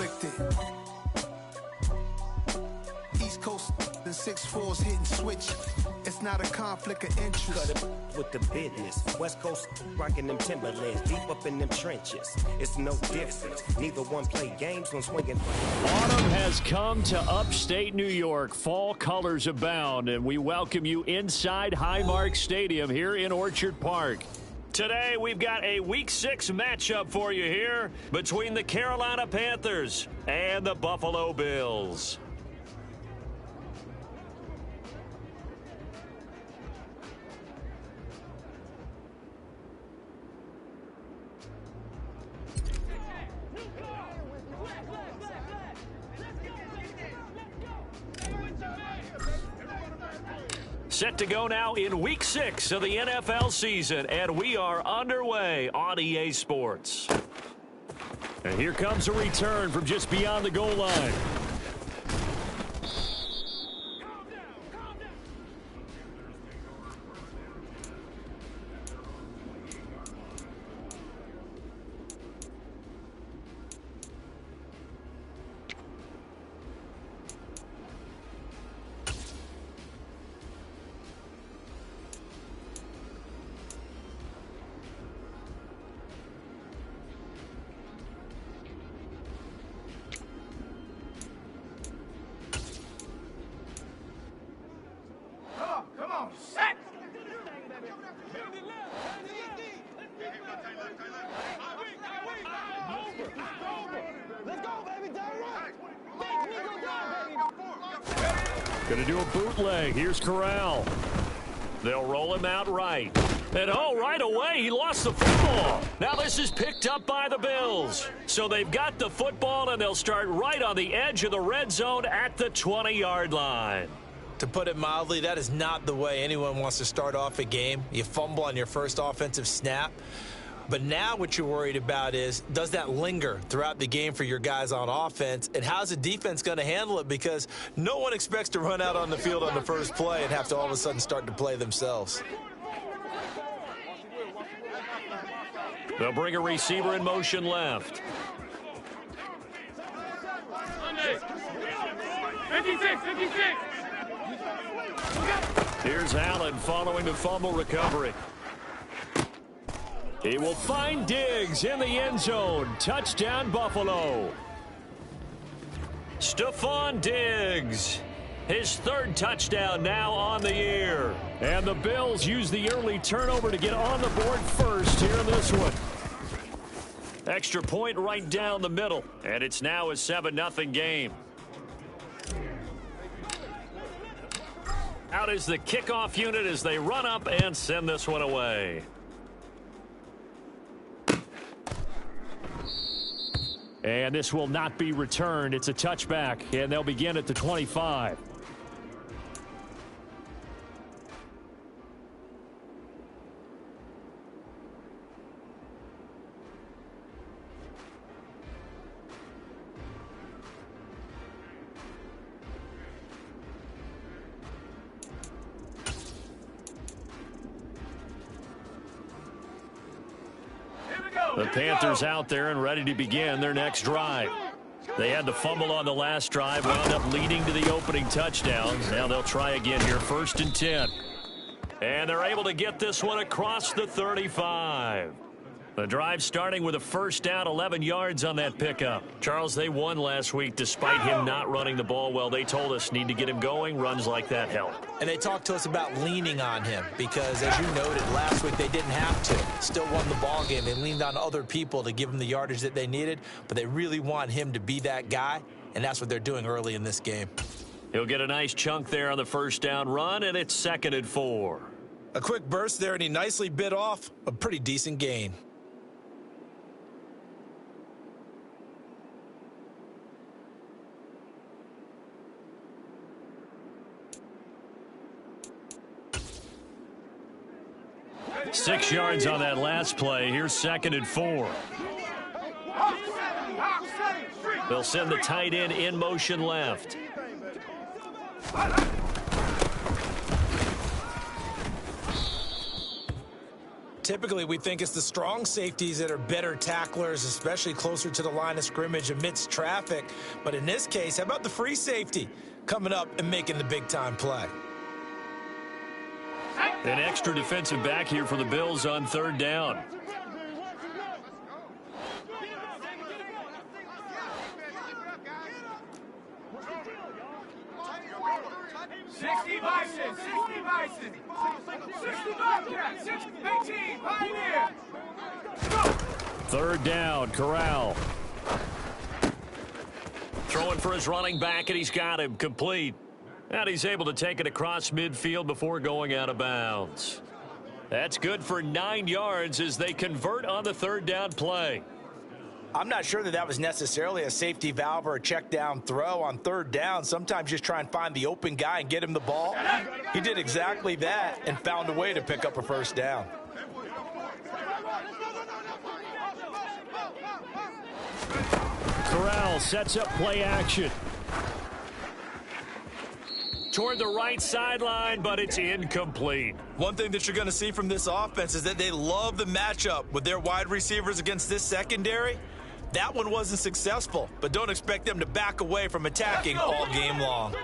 conflicted. East Coast and 6'4s hitting switch. It's not a conflict of interest. Cut it with the business. West Coast rocking them Timberlands, deep up in them trenches. It's no difference. Neither one play games when swinging. Autumn has come to upstate New York. Fall colors abound, and we welcome you inside Highmark Stadium here in Orchard Park. Today, we've got a Week 6 matchup for you here between the Carolina Panthers and the Buffalo Bills. Set to go now in Week 6 of the NFL season, and we are underway on EA Sports. And here comes a return from just beyond the goal line. Going to do a bootleg. Here's Corral. They'll roll him out right. And right away, he lost the football. Now this is picked up by the Bills. So they've got the football, and they'll start right on the edge of the red zone at the 20-yard line. To put it mildly, that is not the way anyone wants to start off a game. You fumble on your first offensive snap. But now what you're worried about is, does that linger throughout the game for your guys on offense? And how's the defense going to handle it? Because no one expects to run out on the field on the first play and have to all of a sudden start to play themselves. They'll bring a receiver in motion left. 56. Here's Allen following the fumble recovery. He will find Diggs in the end zone. Touchdown, Buffalo. Stephon Diggs, his third touchdown now on the year. And the Bills use the early turnover to get on the board first here in this one. Extra point right down the middle, and it's now a 7-0 game. Out is the kickoff unit as they run up and send this one away. And this will not be returned. It's a touchback, and they'll begin at the 25. The Panthers out there and ready to begin their next drive. They had the fumble on the last drive, wound up leading to the opening touchdown. Now they'll try again here, 1st and 10. And they're able to get this one across the 35. The drive starting with a first down, 11 yards on that pickup. Charles, they won last week despite him not running the ball well. They told us need to get him going. Runs like that help. And they talked to us about leaning on him because, as you noted, last week they didn't have to. Still won the ball game. They leaned on other people to give them the yardage that they needed, but they really want him to be that guy, and that's what they're doing early in this game. He'll get a nice chunk there on the first down run, and it's 2nd and 4. A quick burst there, and he nicely bit off a pretty decent gain. Six yards on that last play. Here's 2nd and 4. They'll send the tight end in motion left. typically we think it's the strong safeties that are better tacklers, especially closer to the line of scrimmage amidst traffic. But in this case, how about the free safety coming up and making the big-time play? An extra defensive back here for the Bills on third down. Third down, Corral. Throwing for his running back, and he's got him complete. And he's able to take it across midfield before going out of bounds. That's good for 9 yards as they convert on the third down play. I'm not sure that was necessarily a safety valve or a check down throw on third down. Sometimes just try and find the open guy and get him the ball. He did exactly that and found a way to pick up a first down. Corral sets up play action. Toward the right sideline, but it's incomplete. One thing that you're going to see from this offense is that they love the matchup with their wide receivers against this secondary. That one wasn't successful, but don't expect them to back away from attacking all game long.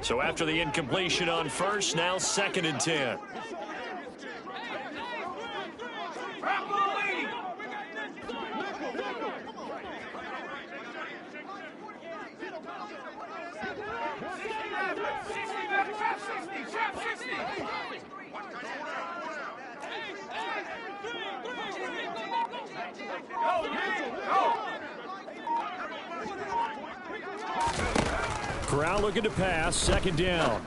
So after the incompletion on first, now 2nd and 10. Corral looking to pass, 2nd down.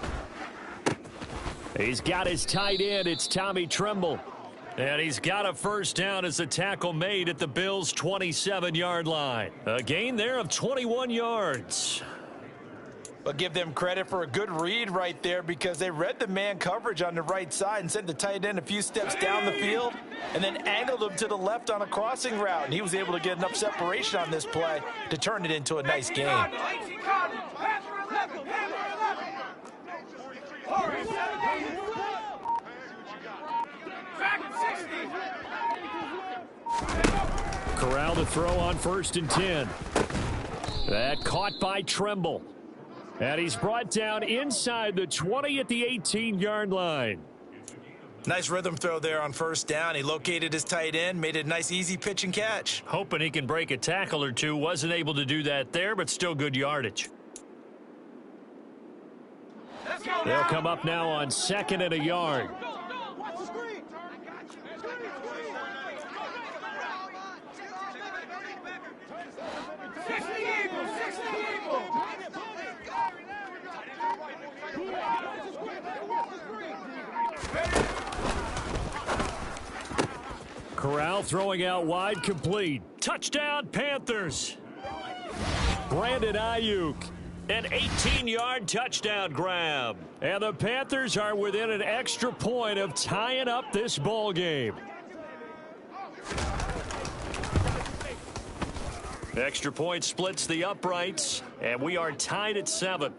He's got his tight end. It's Tommy Tremble. And he's got a first down as the tackle made at the Bills' 27-yard line. A gain there of 21 yards. But give them credit for a good read right there because they read the man coverage on the right side and sent the tight end a few steps down the field and then angled him to the left on a crossing route. And he was able to get enough separation on this play to turn it into a nice game. Corral to throw on 1st and 10. That caught by Tremble. And he's brought down inside the 20 at the 18-yard line. Nice rhythm throw there on first down. He located his tight end, made it a nice easy pitch and catch. Hoping he can break a tackle or two. Wasn't able to do that there, but still good yardage. They'll come up now on 2nd and a yard. Corral throwing out wide, complete. Touchdown, Panthers. Brandon Ayuk, an 18-yard touchdown grab. And the Panthers are within an extra point of tying up this ball game. Extra point splits the uprights, and we are tied at 7.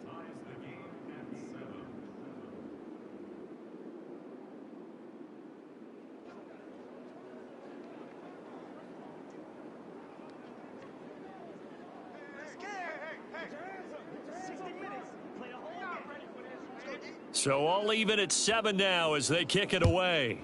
So all even at 7 now as they kick it away.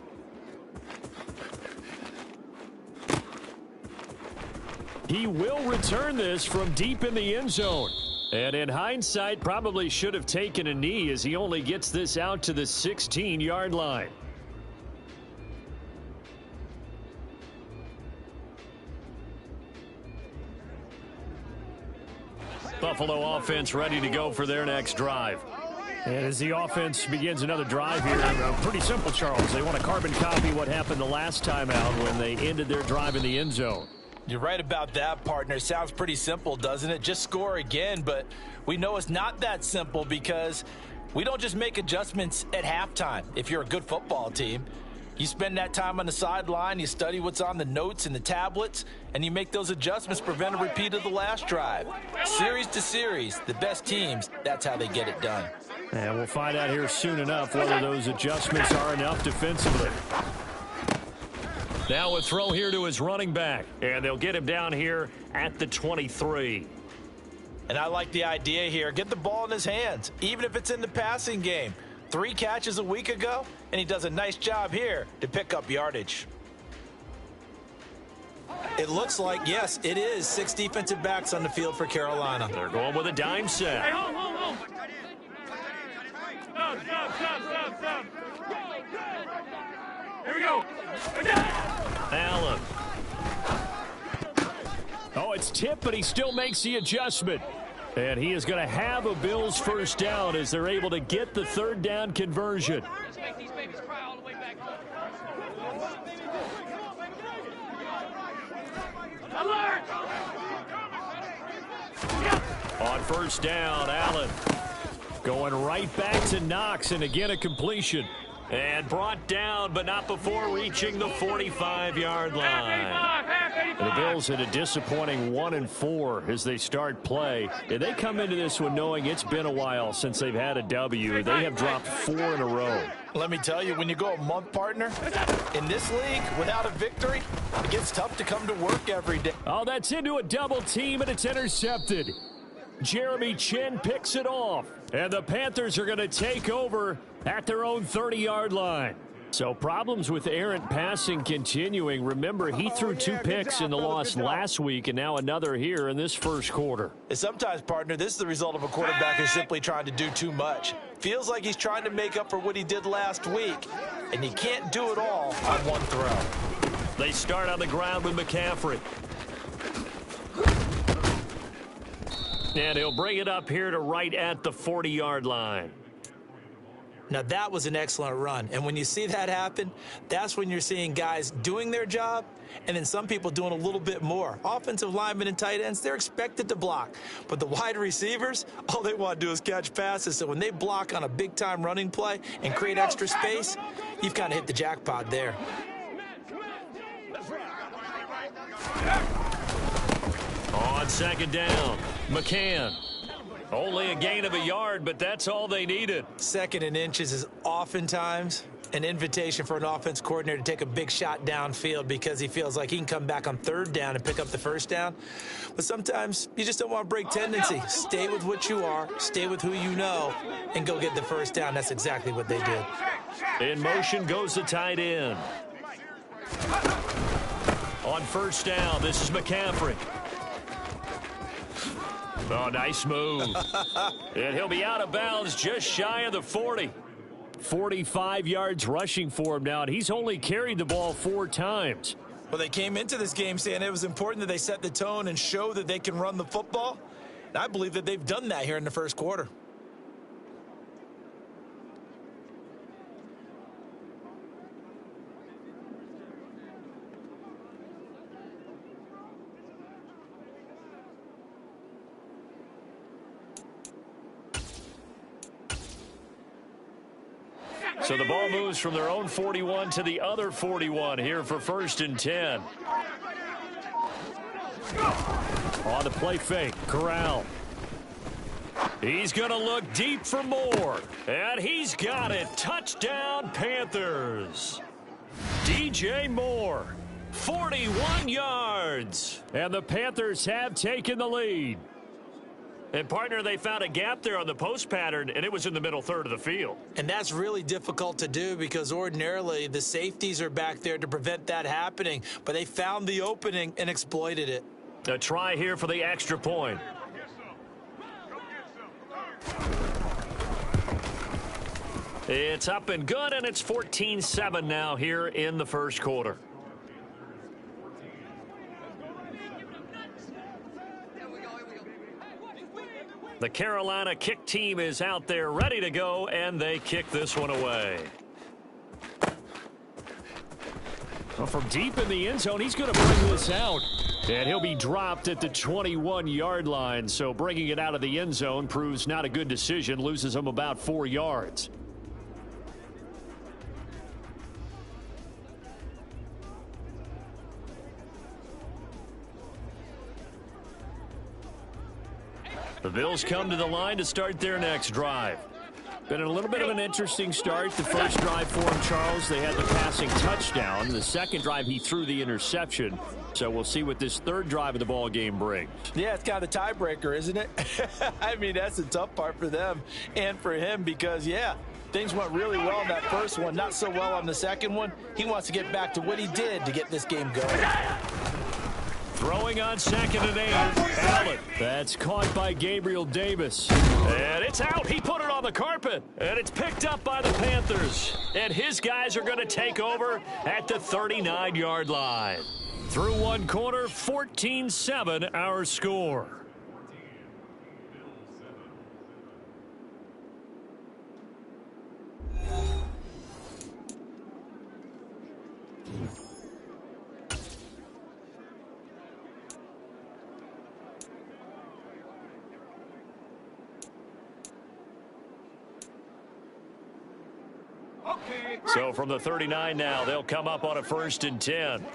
He will return this from deep in the end zone. And in hindsight, probably should have taken a knee as he only gets this out to the 16-yard line. Buffalo offense ready to go for their next drive. And as the offense begins another drive here, pretty simple, Charles. They want to carbon copy what happened the last time out when they ended their drive in the end zone. You're right about that, partner. Sounds pretty simple, doesn't it? Just score again, but we know it's not that simple because we don't just make adjustments at halftime if you're a good football team. You spend that time on the sideline, you study what's on the notes and the tablets, and you make those adjustments, prevent a repeat of the last drive. Series to series, the best teams, that's how they get it done. And we'll find out here soon enough whether those adjustments are enough defensively. Now a throw here to his running back, and they'll get him down here at the 23. And I like the idea here. Get the ball in his hands, even if it's in the passing game. 3 catches a week ago, and he does a nice job here to pick up yardage. It looks like, yes, it is 6 defensive backs on the field for Carolina. They're going with a dime set. Hey, hold. Stop. Here we go. Allen. Oh, it's tipped, but he still makes the adjustment. And he is going to have a Bills first down as they're able to get the 3rd down conversion. Let's make these babies cry all the way back. Alert! On first down, Allen going right back to Knox, and again a completion. And brought down, but not before reaching the 45-yard line. And the Bills had a disappointing 1-4 as they start play. And they come into this one knowing it's been a while since they've had a W. They have dropped 4 in a row. Let me tell you, when you go a month, partner, in this league, without a victory, it gets tough to come to work every day. Oh, that's into a double team, and it's intercepted. Jeremy Chin picks it off. And the Panthers are going to take over at their own 30-yard line. So problems with errant passing continuing. Remember, he threw 2 picks in the loss last week, and now another here in this first quarter. And sometimes, partner, this is the result of a quarterback who's simply trying to do too much. Feels like he's trying to make up for what he did last week, and he can't do it all on one throw. They start on the ground with McCaffrey. And he'll bring it up here to right at the 40-yard line. Now, that was an excellent run. And when you see that happen, that's when you're seeing guys doing their job and then some people doing a little bit more. Offensive linemen and tight ends, they're expected to block. But the wide receivers, all they want to do is catch passes. So when they block on a big-time running play and create extra space, you've kind of hit the jackpot there. On second down, McCann. Only a gain of a yard, but that's all they needed. 2nd and inches is oftentimes an invitation for an offense coordinator to take a big shot downfield because he feels like he can come back on 3rd down and pick up the 1st down. But sometimes you just don't want to break tendency. Stay with what you are, stay with who you know, and go get the 1st down. That's exactly what they did. In motion goes the tight end. On first down, this is McCaffrey. Oh, nice move. And he'll be out of bounds just shy of the 40. 45 yards rushing for him now, and he's only carried the ball 4 times. Well, they came into this game saying it was important that they set the tone and show that they can run the football. And I believe that they've done that here in the first quarter. So the ball moves from their own 41 to the other 41 here for 1st and 10. On the play fake, Corral. He's going to look deep for more. And he's got it. Touchdown, Panthers. DJ Moore, 41 yards. And the Panthers have taken the lead. And, partner, they found a gap there on the post pattern, and it was in the middle third of the field. And that's really difficult to do because ordinarily the safeties are back there to prevent that happening. But they found the opening and exploited it. A try here for the extra point. It's up and good, and it's 14-7 now here in the first quarter. The Carolina kick team is out there ready to go, and they kick this one away. Well, from deep in the end zone, he's going to bring this out. And he'll be dropped at the 21-yard line. So bringing it out of the end zone proves not a good decision. Loses him about 4 yards. The Bills come to the line to start their next drive. Been a little bit of an interesting start. The first drive for him, Charles, they had the passing touchdown. The second drive, he threw the interception. So we'll see what this third drive of the ball game brings. Yeah, it's kind of the tiebreaker, isn't it? I mean, that's the tough part for them and for him because, yeah, things went really well in that first one, not so well on the second one. He wants to get back to what he did to get this game going. Throwing on 2nd and 8. Allen. That's caught by Gabriel Davis. And it's out. He put it on the carpet. And it's picked up by the Panthers. And his guys are going to take over at the 39-yard line. Through one quarter, 14-7 our score. So from the 39 now, they'll come up on a 1st and 10.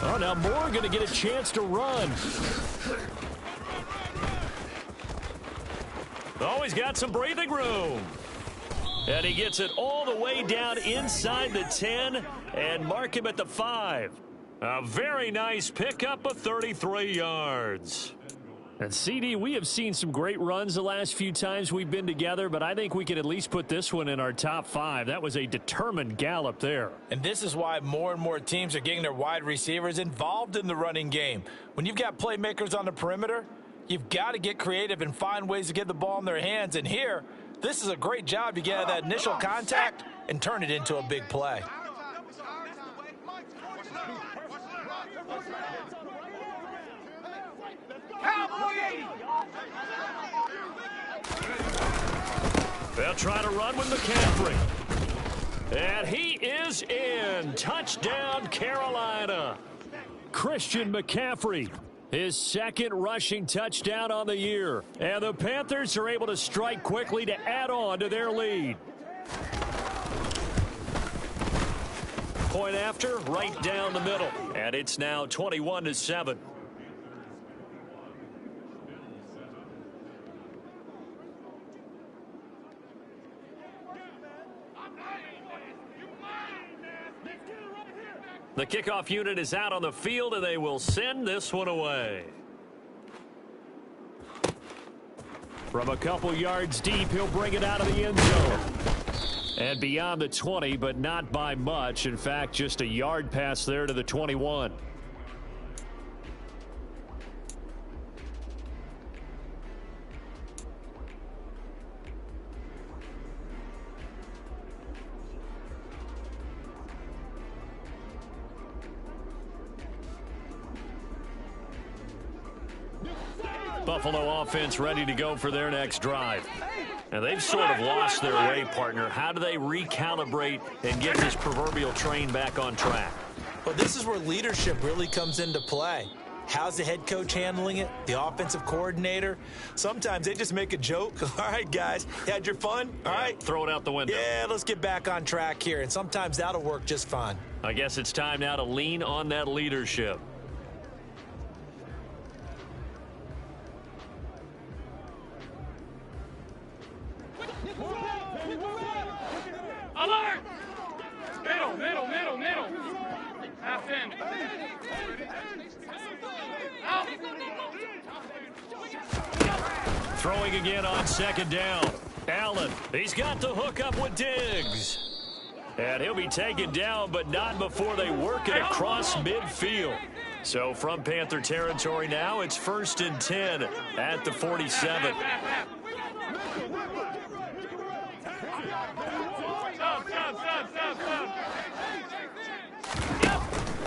Oh, now Moore going to get a chance to run. Oh, he's got some breathing room. And he gets it all the way down inside the 10 and mark him at the 5. A very nice pickup of 33 yards. And CD, we have seen some great runs the last few times we've been together, but I think we can at least put this one in our top 5. That was a determined gallop there. And this is why more and more teams are getting their wide receivers involved in the running game. When you've got playmakers on the perimeter, you've got to get creative and find ways to get the ball in their hands. And here, this is a great job to get out of that initial contact and turn it into a big play. They'll try to run with McCaffrey. And he is in. Touchdown, Carolina. Christian McCaffrey, his 2nd rushing touchdown on the year. And the Panthers are able to strike quickly to add on to their lead. Point after, right down the middle. And it's now 21-7. The kickoff unit is out on the field, and they will send this one away. From a couple yards deep, he'll bring it out of the end zone. And beyond the 20, but not by much. In fact, just a yard pass there to the 21. Buffalo offense ready to go for their next drive. And they've sort of lost their way, partner. How do they recalibrate and get this proverbial train back on track? Well, this is where leadership really comes into play. How's the head coach handling it? The offensive coordinator? Sometimes they just make a joke. All right, guys, you had your fun? All right. Throw it out the window. Yeah, let's get back on track here. And sometimes that'll work just fine. I guess it's time now to lean on that leadership. Alert! Middle. Half in. Out. Throwing again on 2nd down. Allen, he's got the hook up with Diggs. And he'll be taken down, but not before they work it across midfield. So from Panther territory now, it's 1st and 10 at the 47.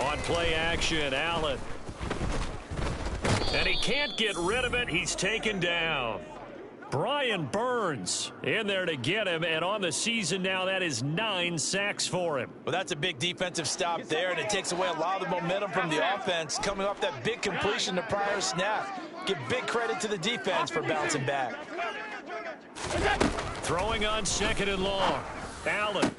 On play action, Allen. And he can't get rid of it. He's taken down. Brian Burns in there to get him. And on the season now, that is 9 sacks for him. Well, that's a big defensive stop there, and it takes away a lot of the momentum from the offense coming off that big completion the prior snap. Give big credit to the defense for bouncing back. Throwing on 2nd and long. Allen.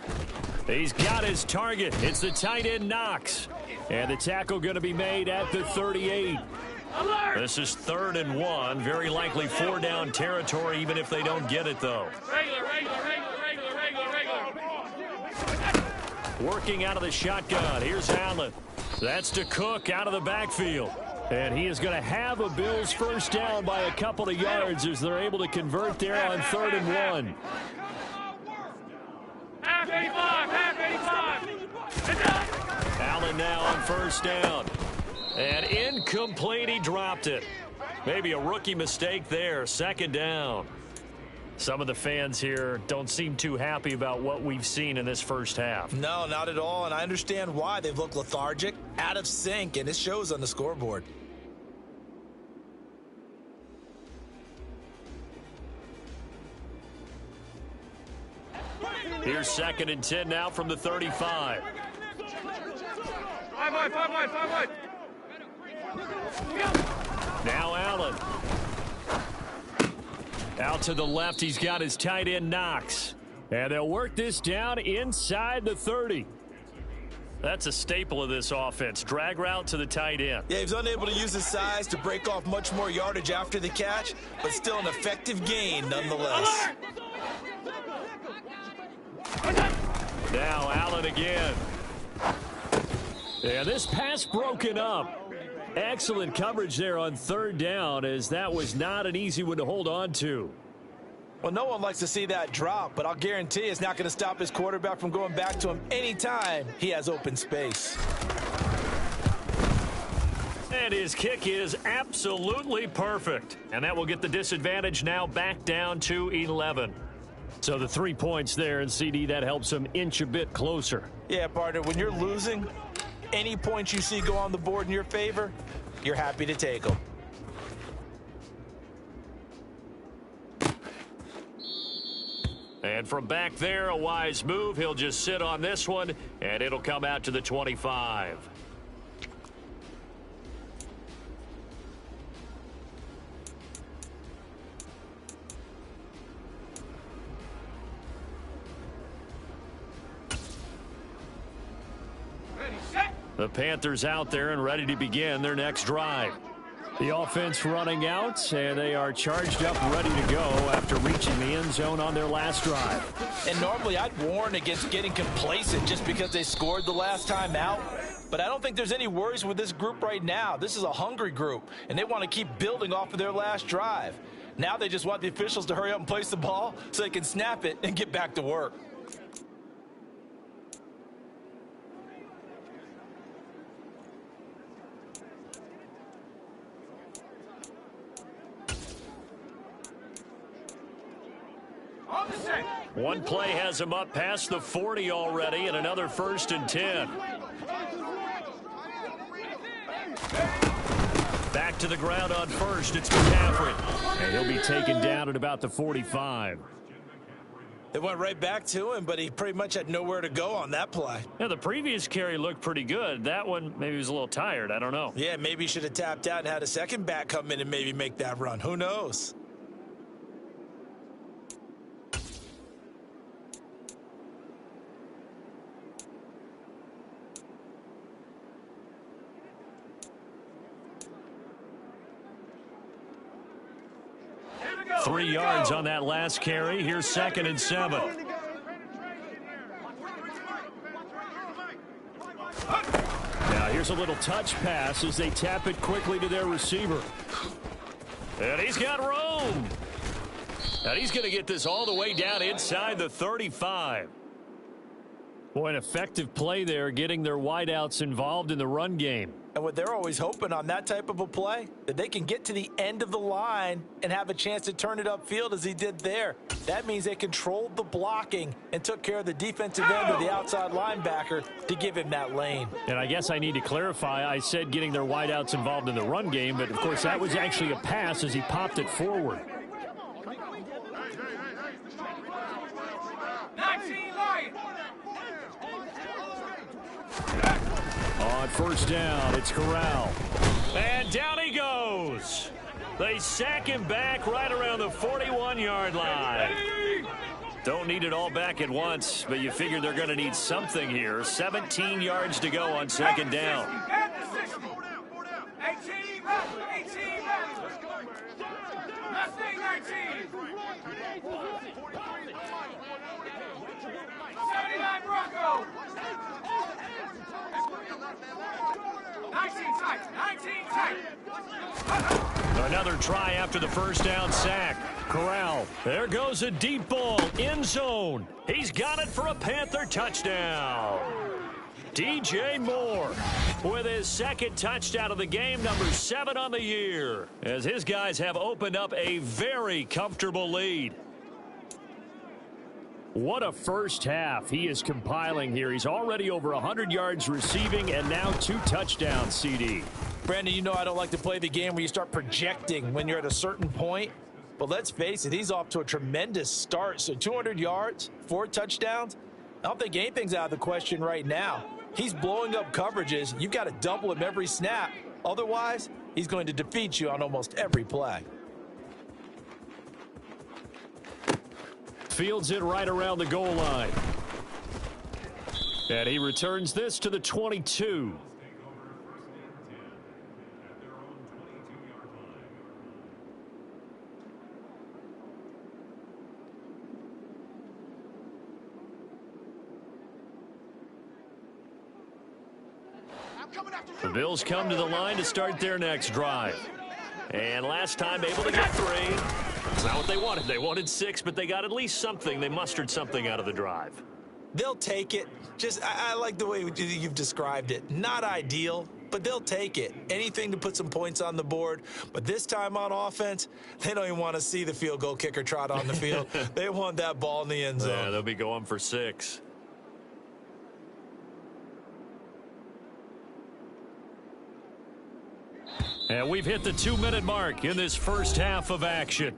He's got his target. It's the tight end Knox. And the tackle going to be made at the 38. Alert! This is 3rd and 1. Very likely 4-down territory, even if they don't get it, though. Regular. Working out of the shotgun. Here's Allen. That's to Cook out of the backfield. And he is going to have a Bills first down by a couple of yards as they're able to convert there on 3rd and 1. Half 85. Allen now on first down. And incomplete, he dropped it. Maybe a rookie mistake there, 2nd down. Some of the fans here don't seem too happy about what we've seen in this first half. No, not at all, and I understand why. They've looked lethargic, out of sync, and it shows on the scoreboard. Here's 2nd and 10 now from the 35. 5 wide. Now Allen. Out to the left, he's got his tight end Knox. And they'll work this down inside the 30. That's a staple of this offense. Drag route to the tight end. Yeah, he was unable to use his size to break off much more yardage after the catch, but still an effective gain nonetheless. Now Allen again. And this pass broken up. Excellent coverage there on 3rd down, as that was not an easy one to hold on to. Well, no one likes to see that drop, but I'll guarantee it's not going to stop his quarterback from going back to him anytime he has open space. And his kick is absolutely perfect. And that will get the disadvantage now back down to 11. So the 3 points there, and CD, that helps him inch a bit closer. Yeah, partner, when you're losing, any points you see go on the board in your favor, you're happy to take them. And from back there, a wise move. He'll just sit on this one, and it'll come out to the 25. The Panthers out there and ready to begin their next drive. The offense running out, and they are charged up, ready to go after reaching the end zone on their last drive. And normally I'd warn against getting complacent just because they scored the last time out. But I don't think there's any worries with this group right now. This is a hungry group, and they want to keep building off of their last drive. Now they just want the officials to hurry up and place the ball so they can snap it and get back to work. One play has him up past the 40 already, and another 1st and 10. Back to the ground on first. It's McCaffrey. And he'll be taken down at about the 45. They went right back to him, but he pretty much had nowhere to go on that play. Yeah, the previous carry looked pretty good. That one, maybe he was a little tired. I don't know. Yeah, maybe he should have tapped out and had a second back come in and maybe make that run. Who knows? go. 3 yards on that last carry. Here's 2nd and 7. Now here's a little touch pass as they tap it quickly to their receiver. And he's got room. And he's going to get this all the way down inside the 35. Boy, an effective play there, getting their wideouts involved in the run game. And what they're always hoping on that type of a play, that they can get to the end of the line and have a chance to turn it upfield as he did there. That means they controlled the blocking and took care of the defensive end of the outside linebacker to give him that lane. And I guess I need to clarify, I said getting their wideouts involved in the run game, but of course that was actually a pass as he popped it forward. On first down, it's Corral. And down he goes. They sack him back right around the 41-yard line. Don't need it all back at once, but you figure they're going to need something here. 17 yards to go on second down. 18, 79 Bronco. 19 tight. Another try after the first down sack. Corral. There goes a deep ball. End zone. He's got it for a Panther touchdown. DJ Moore with his second touchdown of the game, number 7 on the year, as his guys have opened up a very comfortable lead. What a first half he is compiling here. He's already over 100 yards receiving and now 2 touchdowns, CD. Brandon, you know I don't like to play the game where you start projecting when you're at a certain point. But let's face it, he's off to a tremendous start. So 200 yards, 4 touchdowns. I don't think anything's out of the question right now. He's blowing up coverages. You've got to double him every snap. Otherwise, he's going to defeat you on almost every play. Fields it right around the goal line. And he returns this to the 22. The Bills come to the line to start their next drive. And last time able to get 3. It's not what they wanted. They wanted 6, but they got at least something. They mustered something out of the drive. They'll take it. I like the way you've described it. Not ideal, but they'll take it. Anything to put some points on the board. But this time on offense, they don't even want to see the field goal kicker trot on the field. They want that ball in the end zone. Yeah, they'll be going for 6. And we've hit the 2-minute mark in this first half of action.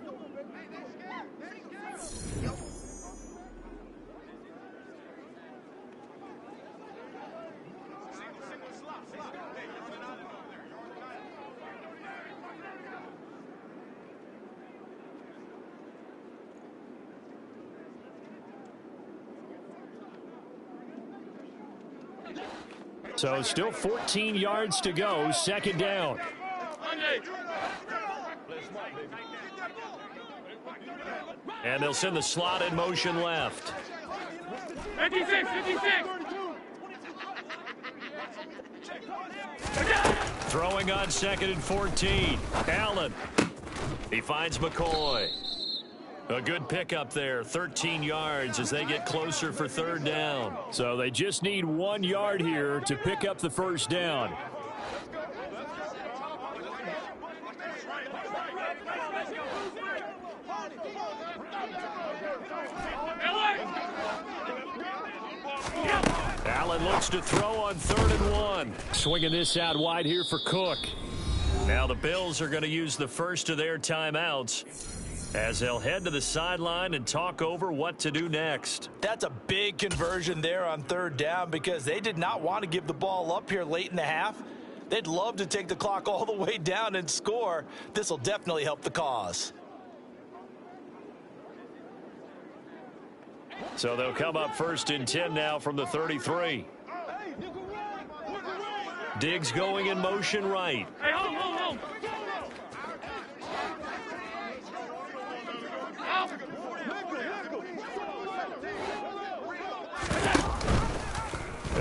So still 14 yards to go, second down. And they'll send the slot in motion left. 56. Throwing on 2nd and 14. Allen. He finds McCoy. A good pickup there, 13 yards as they get closer for 3rd down. So they just need 1 yard here to pick up the first down. Allen looks to throw on 3rd and 1. Swinging this out wide here for Cook. Now the Bills are going to use the first of their timeouts as they'll head to the sideline and talk over what to do next. That's a big conversion there on 3rd down because they did not want to give the ball up here late in the half. They'd love to take the clock all the way down and score. This will definitely help the cause. So they'll come up 1st and 10 now from the 33. Diggs going in motion right. Hey, hold.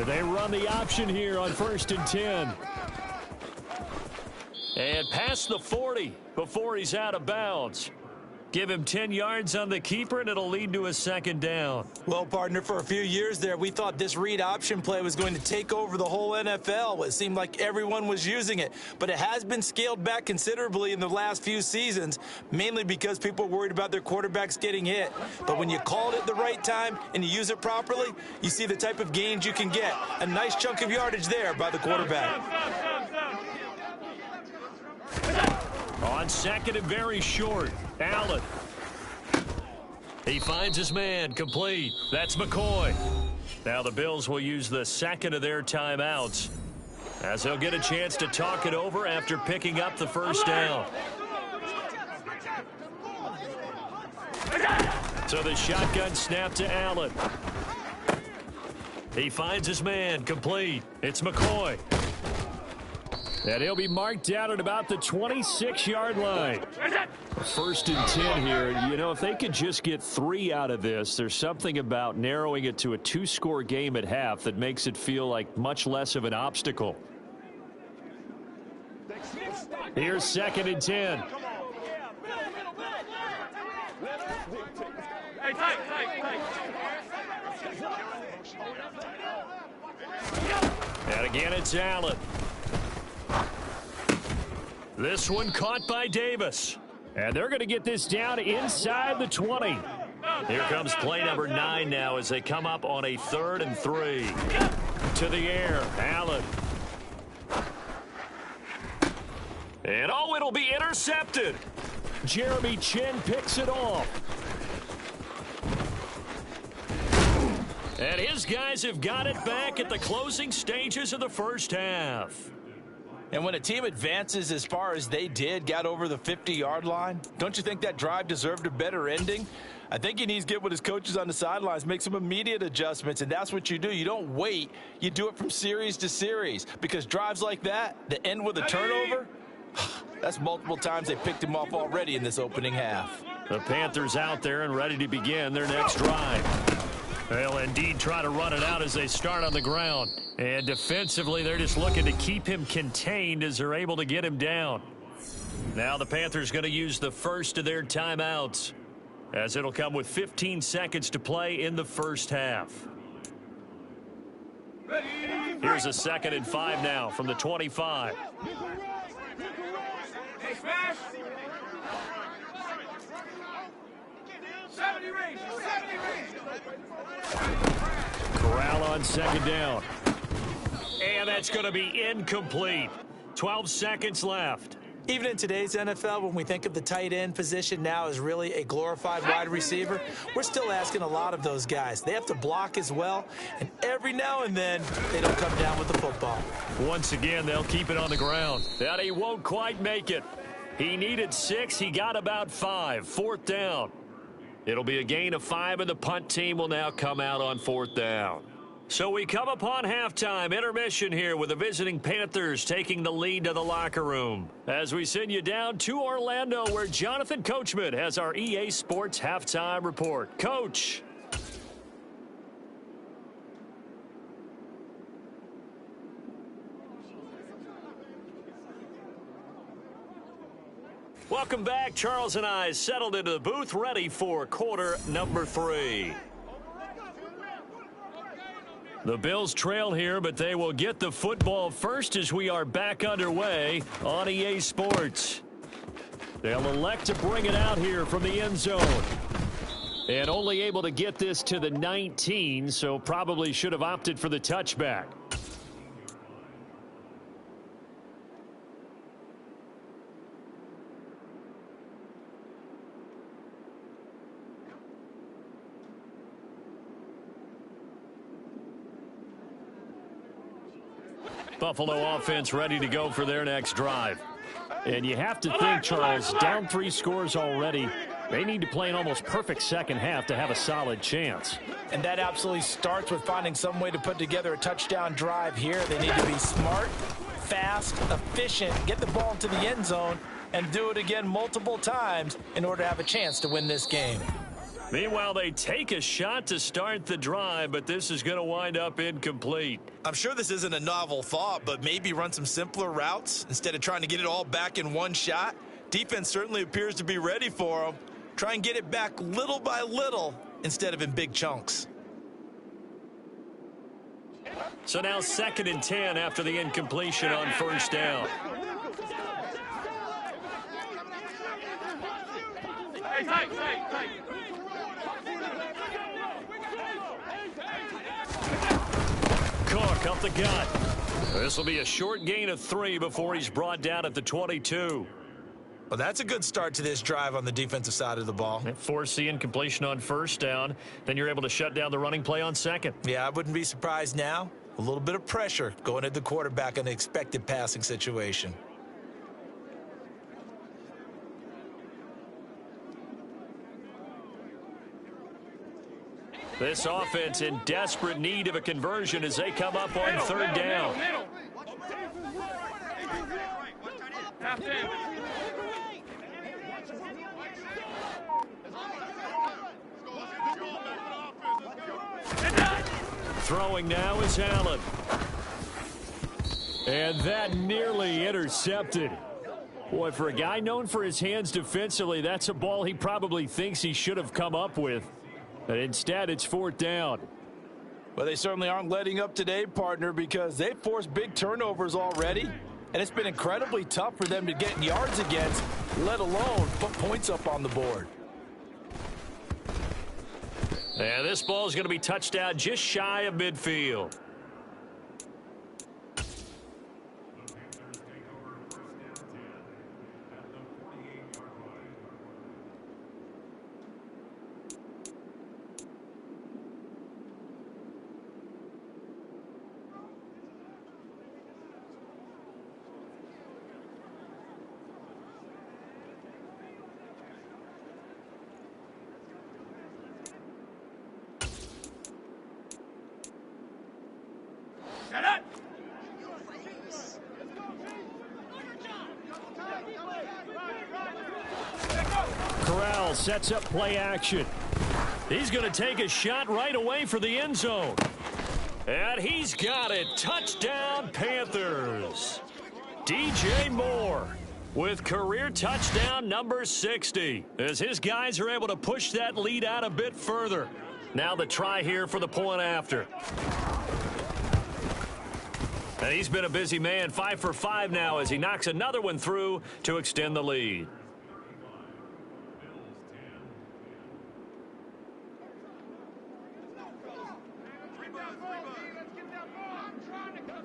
They run the option here on 1st and 10. And past the 40 before he's out of bounds. Give him 10 yards on the keeper, and it'll lead to a 2nd down. Well, partner, for a few years there, we thought this read option play was going to take over the whole NFL. It seemed like everyone was using it. But it has been scaled back considerably in the last few seasons, mainly because people are worried about their quarterbacks getting hit. But when you call it at the right time and you use it properly, you see the type of gains you can get. A nice chunk of yardage there by the quarterback. On 2nd and very short, Allen. He finds his man, complete. That's McCoy. Now the Bills will use the 2nd of their timeouts as they'll get a chance to talk it over after picking up the first down. So the shotgun snap to Allen. He finds his man, complete. It's McCoy. And he'll be marked down at about the 26-yard line. First and 10 here. You know, if they could just get 3 out of this, there's something about narrowing it to a 2-score game at half that makes it feel like much less of an obstacle. Here's 2nd and 10. Hey, tight. And again, it's Allen. This one caught by Davis. And they're going to get this down inside the 20. Here comes play number 9 now as they come up on a 3rd and 3. To the air, Allen. And oh, it'll be intercepted. Jeremy Chin picks it off. And his guys have got it back at the closing stages of the first half. And when a team advances as far as they did, got over the 50-yard line, don't you think that drive deserved a better ending? I think he needs to get with his coaches on the sidelines, make some immediate adjustments, and that's what you do. You don't wait. You do it from series to series, because drives like that end with a turnover, that's multiple times they picked him off already in this opening half. The Panthers out there and ready to begin their next drive. They'll indeed try to run it out as they start on the ground. And defensively, they're just looking to keep him contained as they're able to get him down. Now the Panthers going to use the first of their timeouts, as it'll come with 15 seconds to play in the first half. Here's a 2nd and 5 now from the 25. Hey, smash. 70 range. Corral on 2nd down. And that's going to be incomplete. 12 seconds left. Even in today's NFL, when we think of the tight end position now as really a glorified wide receiver, we're still asking a lot of those guys. They have to block as well, and every now and then they don't come down with the football. Once again, they'll keep it on the ground. That he won't quite make it. He needed 6. He got about 5. 4th down. It'll be a gain of 5, and the punt team will now come out on 4th down. So we come upon halftime intermission here with the visiting Panthers taking the lead to the locker room. As we send you down to Orlando, where Jonathan Coachman has our EA Sports halftime report. Coach. Welcome back. Charles and I settled into the booth, ready for quarter number 3. The Bills trail here, but they will get the football first as we are back underway on EA Sports. They'll elect to bring it out here from the end zone. And only able to get this to the 19, so probably should have opted for the touchback. Buffalo offense ready to go for their next drive. And you have to think, Charles, down 3 scores already. They need to play an almost perfect second half to have a solid chance. And that absolutely starts with finding some way to put together a touchdown drive here. They need to be smart, fast, efficient, get the ball into the end zone, and do it again multiple times in order to have a chance to win this game. Meanwhile, they take a shot to start the drive, but this is going to wind up incomplete. I'm sure this isn't a novel thought, but maybe run some simpler routes instead of trying to get it all back in one shot. Defense certainly appears to be ready for them. Try and get it back little by little instead of in big chunks. So now 2nd and 10 after the incompletion on 1st down. Hey, tight. Cook up the gut. This will be a short gain of 3 before he's brought down at the 22. Well, that's a good start to this drive on the defensive side of the ball. Force the incompletion on 1st down. Then you're able to shut down the running play on 2nd. Yeah, I wouldn't be surprised now. A little bit of pressure going at the quarterback in an expected passing situation. This offense in desperate need of a conversion as they come up on third down. Throwing now is Allen. And that nearly intercepted. Boy, for a guy known for his hands defensively, that's a ball he probably thinks he should have come up with. But instead, it's fourth down. Well, they certainly aren't letting up today, partner, because they've forced big turnovers already. And it's been incredibly tough for them to get yards against, let alone put points up on the board. And this ball is going to be touched out just shy of midfield. Corral sets up play action. He's going to take a shot right away for the end zone. And he's got it. Touchdown, Panthers. DJ Moore with career touchdown number 60 as his guys are able to push that lead out a bit further. Now the try here for the point after. And he's been a busy man, 5 for 5 now as he knocks another one through to extend the lead.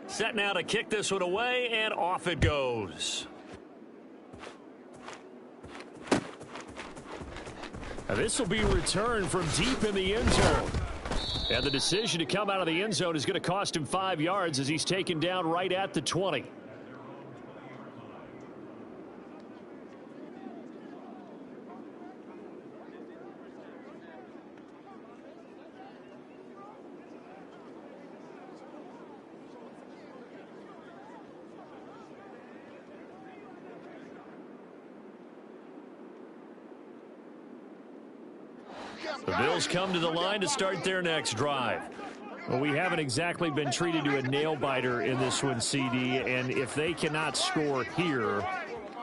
Set now to kick this one away, and off it goes. Now this will be returned from deep in the end zone. And the decision to come out of the end zone is going to cost him 5 yards as he's taken down right at the 20. The Bills come to the line to start their next drive. Well, we haven't exactly been treated to a nail-biter in this one, CD, and if they cannot score here,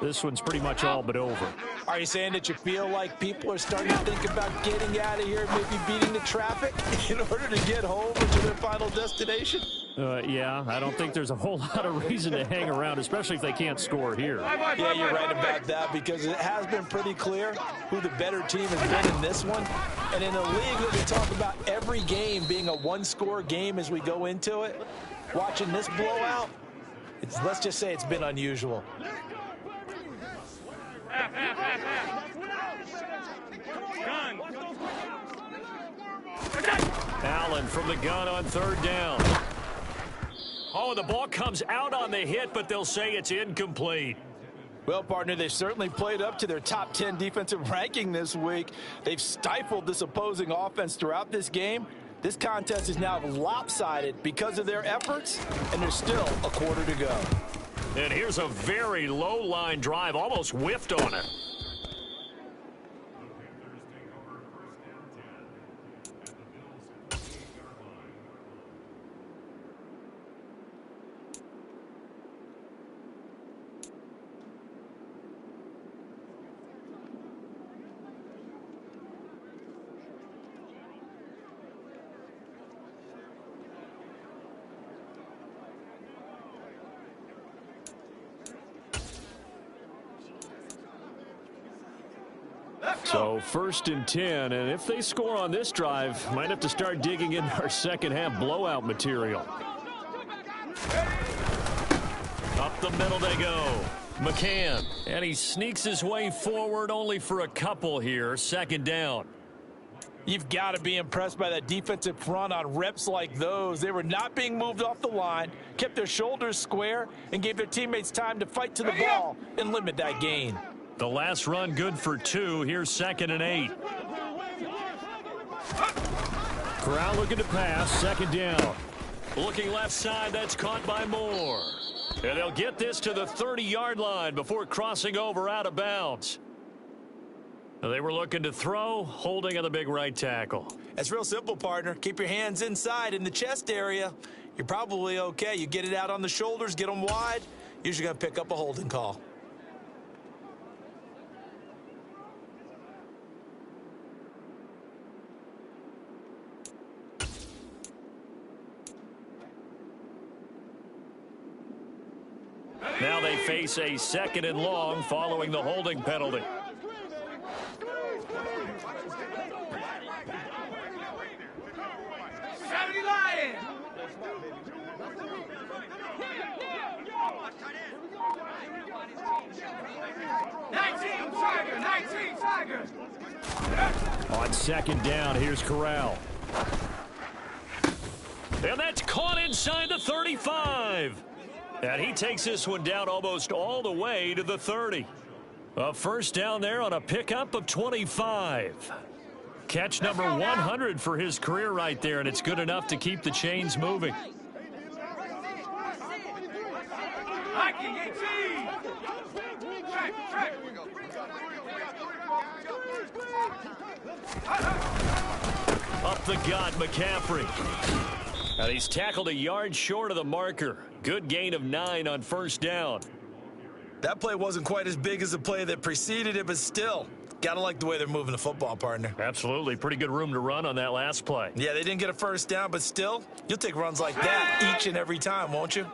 this one's pretty much all but over. Are you saying that you feel like people are starting to think about getting out of here, maybe beating the traffic in order to get home or to their final destination? Yeah, I don't think there's a whole lot of reason to hang around, especially if they can't score here. Yeah, you're right about that because it has been pretty clear who the better team has been in this one. And in a league that we talk about every game being a one-score game as we go into it, watching this blowout, let's just say it's been unusual. Allen from the gun on third down. Oh, the ball comes out on the hit, but they'll say it's incomplete. Well, partner, they've certainly played up to their top 10 defensive ranking this week. They've stifled this opposing offense throughout this game. This contest is now lopsided because of their efforts, and there's still a quarter to go. And here's a very low-line drive, almost whiffed on it. So 1st and 10, and if they score on this drive, might have to start digging in our second half blowout material. Up the middle they go. McCann, and he sneaks his way forward only for a couple here. 2nd down. You've got to be impressed by that defensive front on reps like those. They were not being moved off the line, kept their shoulders square, and gave their teammates time to fight to the ball and limit that gain. The last run good for 2. Here's 2nd and 8. Corral looking to pass, second down. Looking left side, that's caught by Moore. And they'll get this to the 30-yard line before crossing over out of bounds. They were looking to throw, holding on the big right tackle. It's real simple, partner. Keep your hands inside in the chest area. You're probably okay. You get it out on the shoulders, get them wide. Usually going to pick up a holding call. Now they face a second and long following the holding penalty. On second down, here's Corral. And that's caught inside the 35. And he takes this one down almost all the way to the 30. A first down there on a pickup of 25. Catch number 100 for his career right there, and it's good enough to keep the chains moving. Up the gut, McCaffrey. And he's tackled a yard short of the marker. Good gain of 9 on first down. That play wasn't quite as big as the play that preceded it, but still, gotta like the way they're moving the football, partner. Absolutely. Pretty good room to run on that last play. Yeah, they didn't get a first down, but still, you'll take runs like that each and every time, won't you?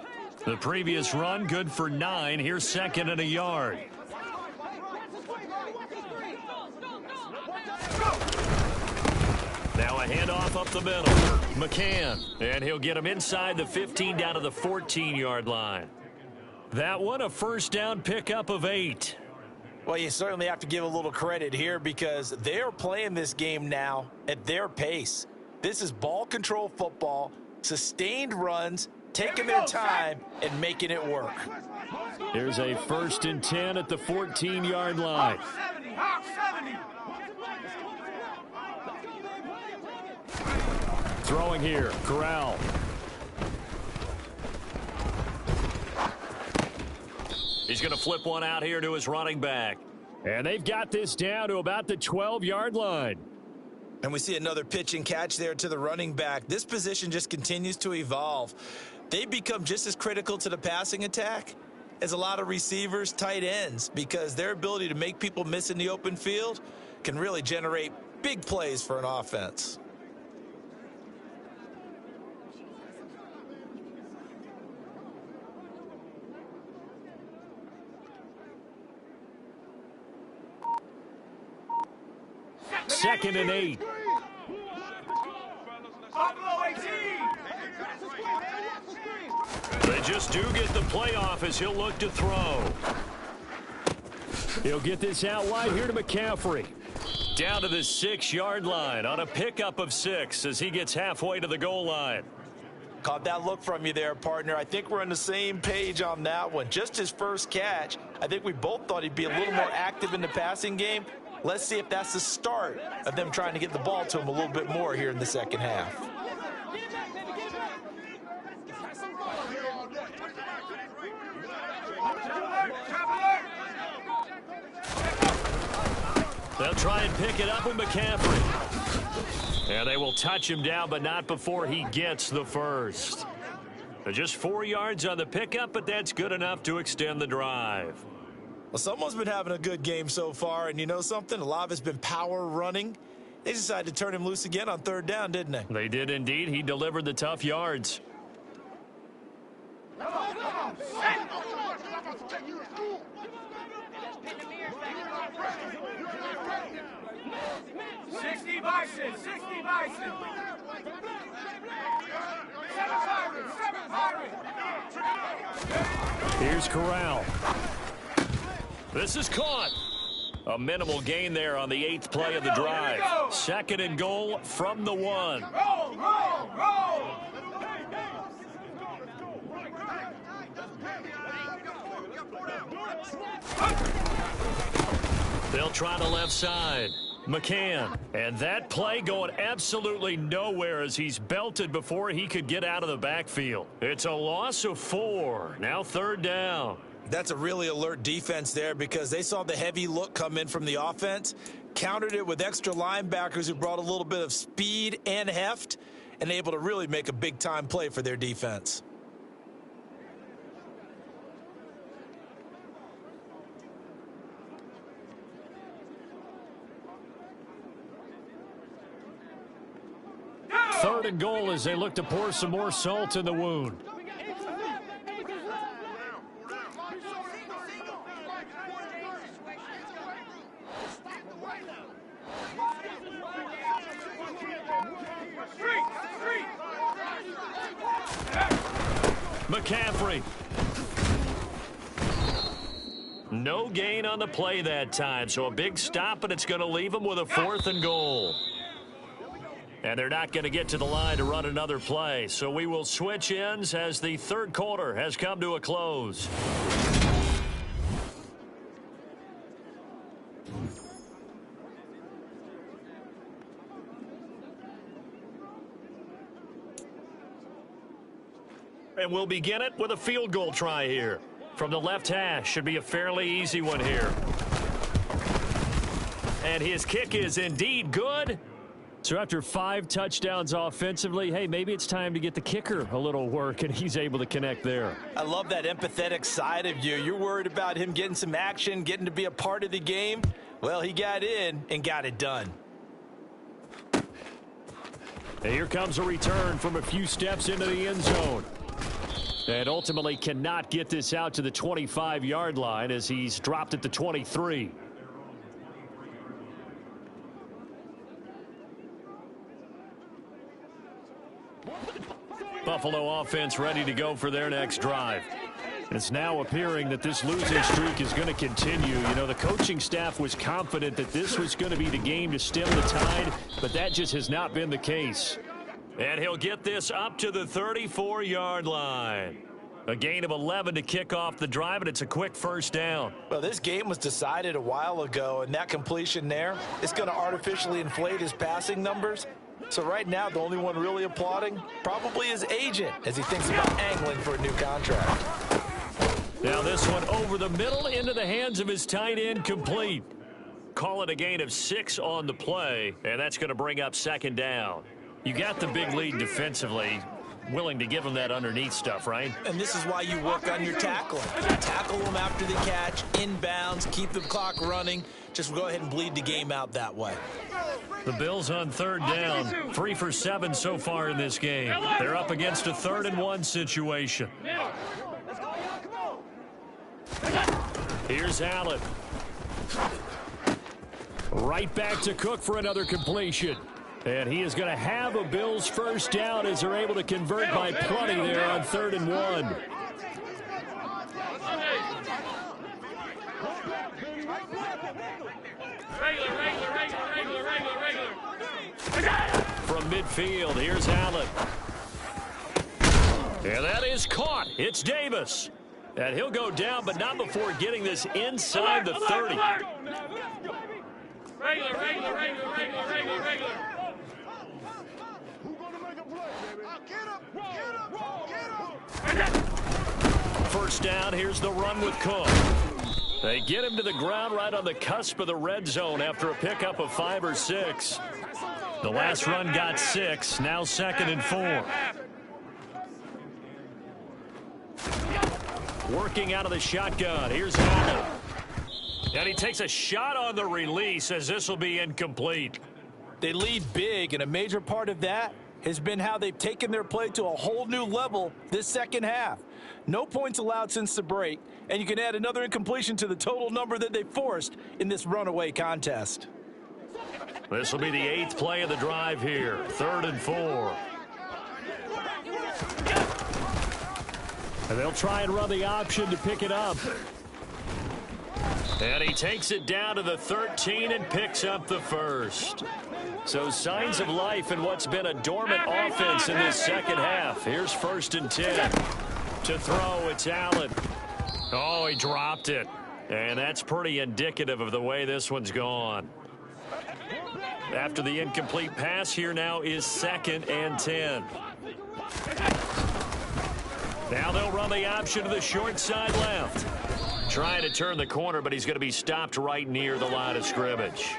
The previous run, good for 9. Here's second and a yard. Now a handoff up the middle. McCann. And he'll get him inside the 15 down to the 14-yard line. That one a first down pickup of 8. Well, you certainly have to give a little credit here because they're playing this game now at their pace. This is ball control football, sustained runs, taking their time and making it work. Here's a first and 10 at the 14-yard line. Throwing here, Corral. He's going to flip one out here to his running back. And they've got this down to about the 12-yard line. And we see another pitch and catch there to the running back. This position just continues to evolve. They become just as critical to the passing attack as a lot of receivers, tight ends, because their ability to make people miss in the open field can really generate big plays for an offense. Second and 8. They just do get the playoff as he'll look to throw. He'll get this out wide here to McCaffrey. Down to the 6-yard line on a pickup of 6 as he gets halfway to the goal line. Caught that look from you there, partner. I think we're on the same page on that one. Just his first catch. I think we both thought he'd be a little more active in the passing game. Let's see if that's the start of them trying to get the ball to him a little bit more here in the second half. They'll try and pick it up with McCaffrey. And they will touch him down, but not before he gets the first. They're just 4 yards on the pickup, but that's good enough to extend the drive. Well, someone's been having a good game so far, and you know something? A lot of it's been power running. They decided to turn him loose again on third down, didn't they? They did indeed. He delivered the tough yards. 60 Bison, 60 Bison. 700. Here's Corral. This is caught. A minimal gain there on the 8th play of the drive. Second and goal from the 1. Roll, roll, roll. They'll try the left side. McCann. And that play going absolutely nowhere as he's belted before he could get out of the backfield. It's a loss of 4. Now 3rd down. That's a really alert defense there because they saw the heavy look come in from the offense, countered it with extra linebackers who brought a little bit of speed and heft, and able to really make a big-time play for their defense. Third and goal as they look to pour some more salt in the wound. McCaffrey. No gain on the play that time, so a big stop, and it's going to leave them with a 4th and goal. And they're not going to get to the line to run another play, so we will switch ends as the 3rd quarter has come to a close. And we'll begin it with a field goal try here. From the left hash, should be a fairly easy one here. And his kick is indeed good. So after 5 touchdowns offensively, hey, maybe it's time to get the kicker a little work, and he's able to connect there. I love that empathetic side of you. You're worried about him getting some action, getting to be a part of the game. Well, he got in and got it done. And here comes a return from a few steps into the end zone. And ultimately cannot get this out to the 25-yard line as he's dropped at the 23. Buffalo offense ready to go for their next drive. It's now appearing that this losing streak is going to continue. You know, the coaching staff was confident that this was going to be the game to stem the tide, but that just has not been the case. And he'll get this up to the 34-yard line. A gain of 11 to kick off the drive, and it's a quick 1st down. Well, this game was decided a while ago, and that completion there is going to artificially inflate his passing numbers. So right now, the only one really applauding probably his agent as he thinks about angling for a new contract. Now this one over the middle into the hands of his tight end, complete. Call it a gain of 6 on the play, and that's going to bring up 2nd down. You got the big lead defensively. Willing to give him that underneath stuff, right? And this is why you work on your tackling. Tackle them after the catch, inbounds, keep the clock running. Just go ahead and bleed the game out that way. The Bills on 3rd down, 3 for 7 so far in this game. They're up against a 3rd and 1 situation. Here's Allen. Right back to Cook for another completion. And he is going to have a Bills 1st down as they're able to convert by plenty there on 3rd and 1. From midfield, here's Allen. And that is caught. It's Davis. And he'll go down, but not before getting this inside the 30. Regular. First down, here's the run with Cook. They get him to the ground right on the cusp of the red zone after a pickup of 5 or 6. The last run got 6, now 2nd and 4. Working out of the shotgun, here's Allen. And he takes a shot on the release as this will be incomplete. They lead big, and a major part of that has been how they've taken their play to a whole new level this 2nd half. No points allowed since the break, and you can add another incompletion to the total number that they forced in this runaway contest. This will be the 8th play of the drive here, 3rd and 4. And they'll try and run the option to pick it up. And he takes it down to the 13 and picks up the 1st. So signs of life in what's been a dormant offense in this 2nd half. Here's 1st and 10. To throw, it's Allen. Oh, he dropped it. And that's pretty indicative of the way this one's gone. After the incomplete pass, here now is 2nd and 10. Now they'll run the option to the short side left. Trying to turn the corner, but he's going to be stopped right near the line of scrimmage.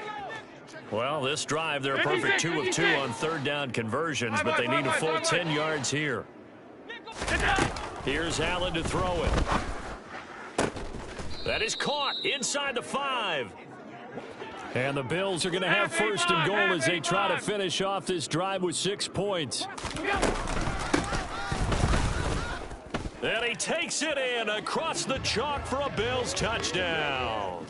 Well, this drive, they're a perfect 2 of 2 on 3rd down conversions, but they need a full 10 yards here. Here's Allen to throw it. That is caught inside the 5. And the Bills are going to have 1st and goal as they try to finish off this drive with 6 points. And he takes it in across the chalk for a Bills touchdown.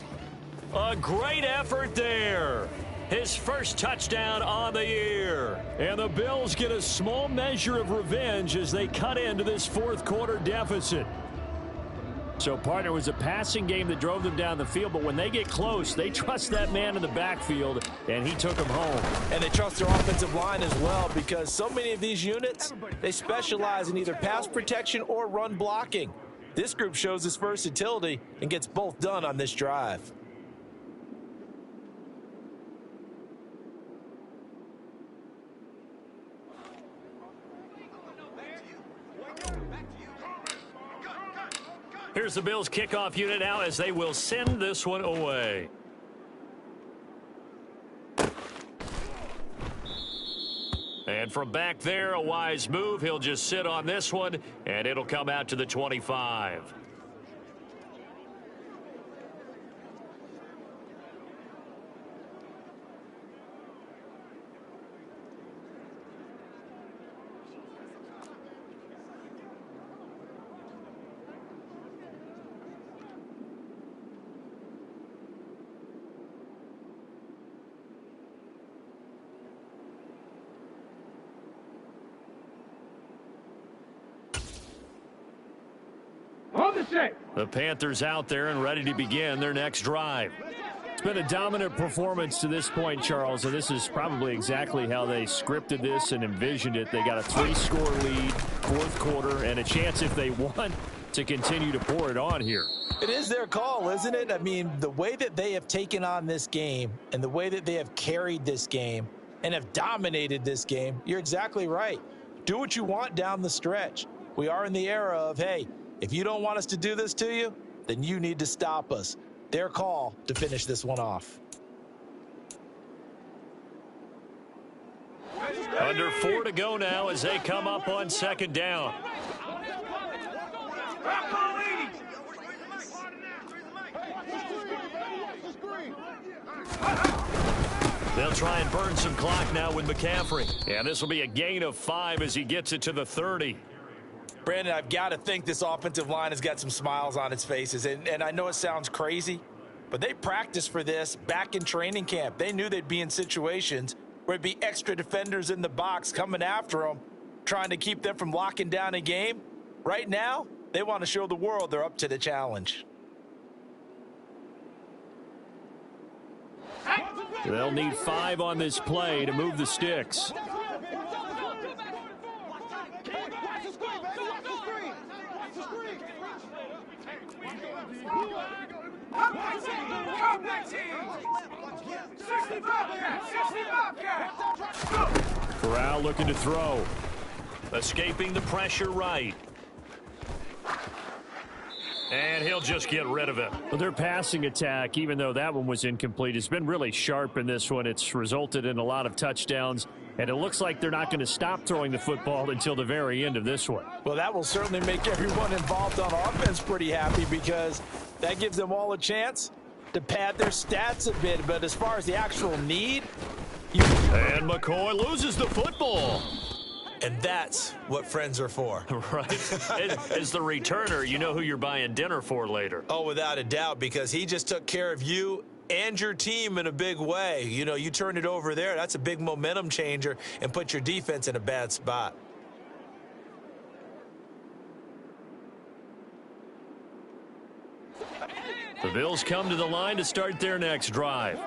A great effort there. His first touchdown on the year. And the Bills get a small measure of revenge as they cut into this 4th quarter deficit. So, partner, was a passing game that drove them down the field, but when they get close, they trust that man in the backfield, and he took them home. And they trust their offensive line as well, because so many of these units, they specialize in either pass protection or run blocking. This group shows its versatility and gets both done on this drive. Here's the Bills kickoff unit now as they will send this one away. And from back there, a wise move. He'll just sit on this one, and it'll come out to the 25. The Panthers out there and ready to begin their next drive. It's been a dominant performance to this point, Charles, and this is probably exactly how they scripted this and envisioned it. They got a 3-score lead, 4th quarter, and a chance, if they want, to continue to pour it on here. It is their call, isn't it? I mean, the way that they have taken on this game and the way that they have carried this game and have dominated this game, you're exactly right. Do what you want down the stretch. We are in the era of, hey, if you don't want us to do this to you, then you need to stop us. Their call to finish this one off. Under 4 to go now as they come up on 2nd down. They'll try and burn some clock now with McCaffrey. And this will be a gain of 5 as he gets it to the 30. Brandon, I've got to think this offensive line has got some smiles on its faces. And I know it sounds crazy, but they practiced for this back in training camp. They knew they'd be in situations where it'd be extra defenders in the box coming after them, trying to keep them from locking down a game. Right now, they want to show the world they're up to the challenge. They'll need 5 on this play to move the sticks. Corral looking to throw. Escaping the pressure right. And he'll just get rid of it. Well, their passing attack, even though that one was incomplete, has been really sharp in this one. It's resulted in a lot of touchdowns, and it looks like they're not going to stop throwing the football until the very end of this one. Well, that will certainly make everyone involved on offense pretty happy, because that gives them all a chance to pad their stats a bit. But as far as the actual need... And McCoy loses the football. And that's what friends are for. Right. As the returner, you know who you're buying dinner for later. Oh, without a doubt, because he just took care of you and your team in a big way. You know, you turn it over there, that's a big momentum changer and put your defense in a bad spot. The Bills come to the line to start their next drive.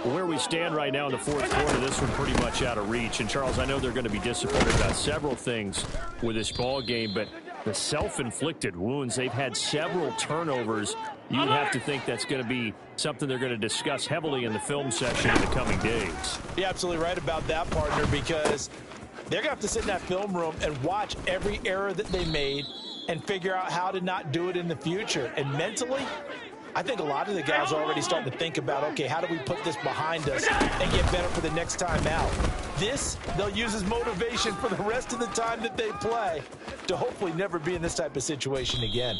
Where we stand right now in the 4th quarter, this one pretty much out of reach. And, Charles, I know they're going to be disappointed about several things with this ball game, but the self-inflicted wounds, they've had several turnovers You have to think that's going to be something they're going to discuss heavily in the film session in the coming days. You're absolutely right about that, partner, because they're going to have to sit in that film room and watch every error that they made and figure out how to not do it in the future. And mentally, I think a lot of the guys are already starting to think about, okay, how do we put this behind us and get better for the next time out? This, they'll use as motivation for the rest of the time that they play to hopefully never be in this type of situation again.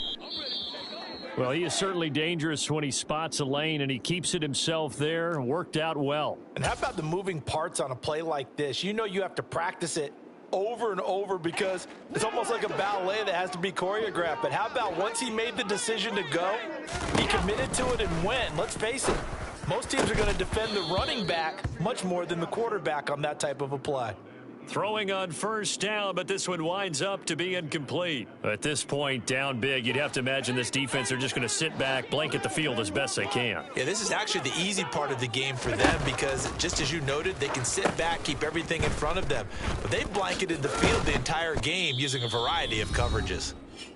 Well, he is certainly dangerous when he spots a lane, and he keeps it himself there. Worked out well. And how about the moving parts on a play like this? You know you have to practice it over and over because it's almost like a ballet that has to be choreographed. But how about once he made the decision to go, he committed to it and went. Let's face it, most teams are going to defend the running back much more than the quarterback on that type of a play. Throwing on first down, but this one winds up to be incomplete. At this point, down big, you'd have to imagine this defense are just going to sit back, blanket the field as best they can. Yeah, this is actually the easy part of the game for them because, just as you noted, they can sit back, keep everything in front of them. But they've blanketed the field the entire game using a variety of coverages.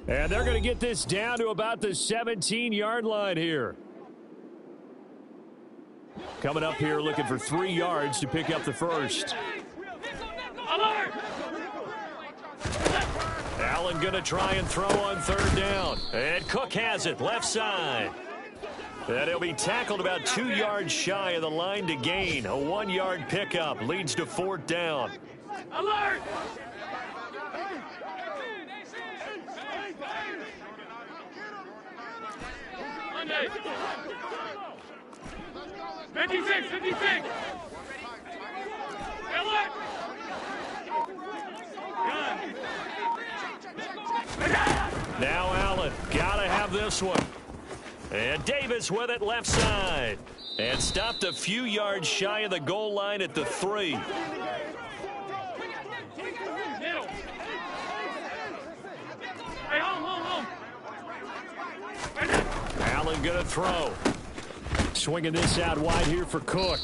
And they're going to get this down to about the 17-yard line here. Coming up here looking for 3 yards to pick up the first. Allen going to try and throw on third down. And Cook has it, left side. And he'll be tackled about 2 yards shy of the line to gain. A 1-yard pickup leads to fourth down. Alert! Monday. 56. Alert! Now Allen, gotta have this one. And Davis with it left side. And stopped a few yards shy of the goal line at the 3. Hey, home. Allen gonna throw. Swinging this out wide here for Cook.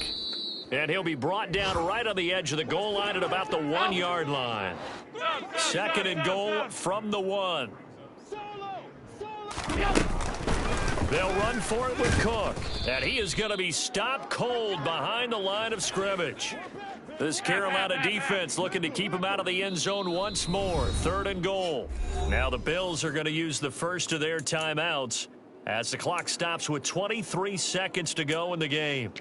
And he'll be brought down right on the edge of the goal line at about the 1-yard line. Second and goal from the 1. They'll run for it with Cook. And he is going to be stopped cold behind the line of scrimmage. This Carolina defense looking to keep him out of the end zone once more. Third and goal. Now the Bills are going to use the first of their timeouts as the clock stops with 23 seconds to go in the game.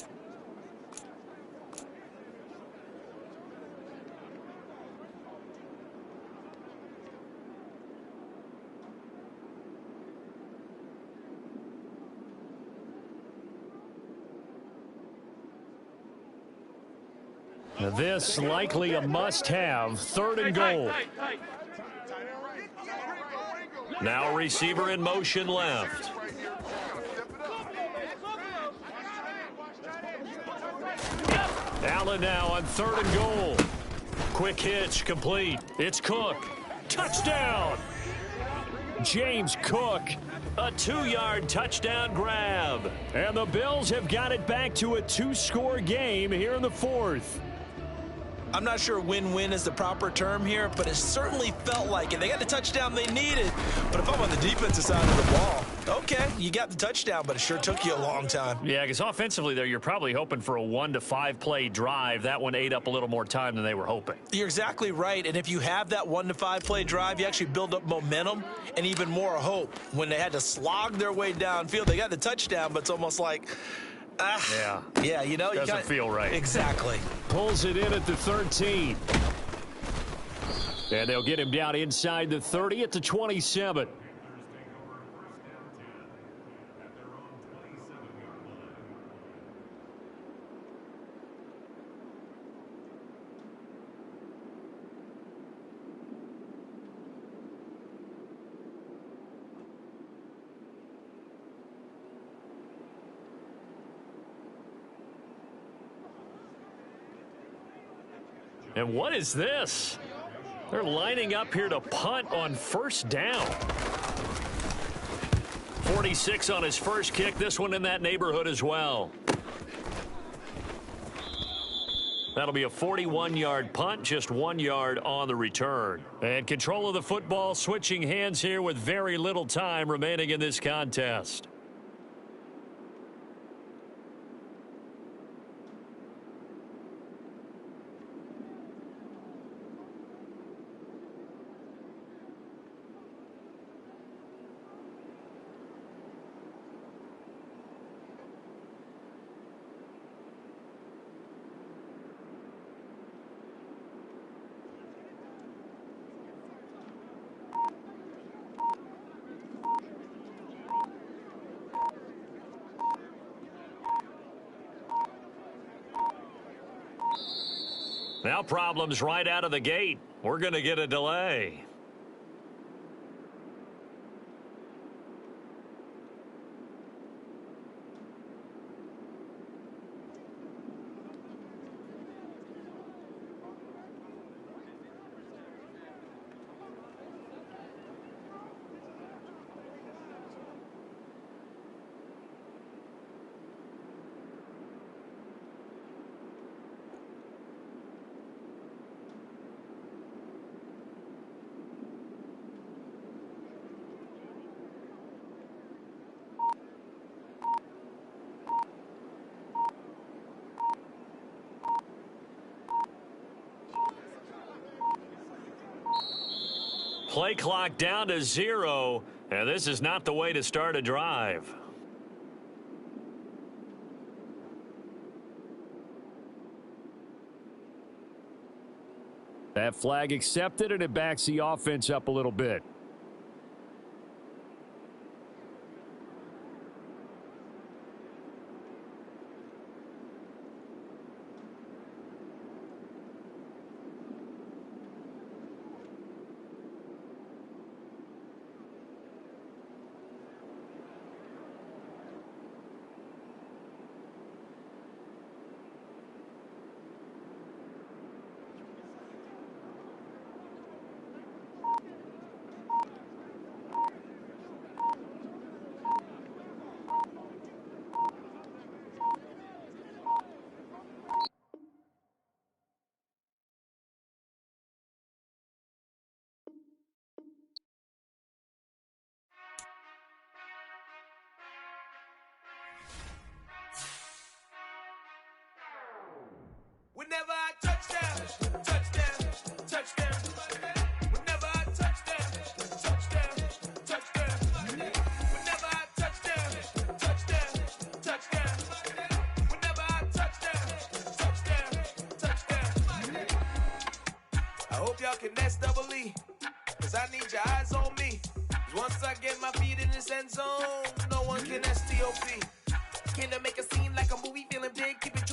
This likely a must-have. Third and goal. Now receiver in motion left. Allen now on third and goal. Quick hitch complete. It's Cook. Touchdown! James Cook. A 2-yard touchdown grab. And the Bills have got it back to a 2-score game here in the fourth. I'm not sure win-win is the proper term here, but it certainly felt like it. They got the touchdown they needed, but if I'm on the defensive side of the ball, okay, you got the touchdown, but it sure took you a long time. Yeah, because offensively there, you're probably hoping for a 1 to 5 play drive. That one ate up a little more time than they were hoping. You're exactly right, and if you have that 1 to 5 play drive, you actually build up momentum and even more hope. When they had to slog their way downfield, they got the touchdown, but it's almost like, yeah, you know, doesn't feel right. Exactly. Pulls it in at the 13. And they'll get him down inside the 30 at the 27. And what is this? They're lining up here to punt on first down. 46 on his first kick. This one in that neighborhood as well. That'll be a 41-yard punt, just 1 yard on the return. And control of the football switching hands here with very little time remaining in this contest. Now problems right out of the gate. We're going to get a delay. Play clock down to 0, and this is not the way to start a drive. That flag accepted, and it backs the offense up a little bit. Whenever I touchdown, touchdown, touchdown. Whenever I touchdown, touchdown, touchdown. Whenever I touchdown, touchdown, touchdown. Whenever I touchdown, touchdown, touchdown. I hope y'all can nest double E, cause I need your eyes on me. Once I get my feet in this end zone, no one can STOP. Can I make a scene like a movie, feeling big, keep it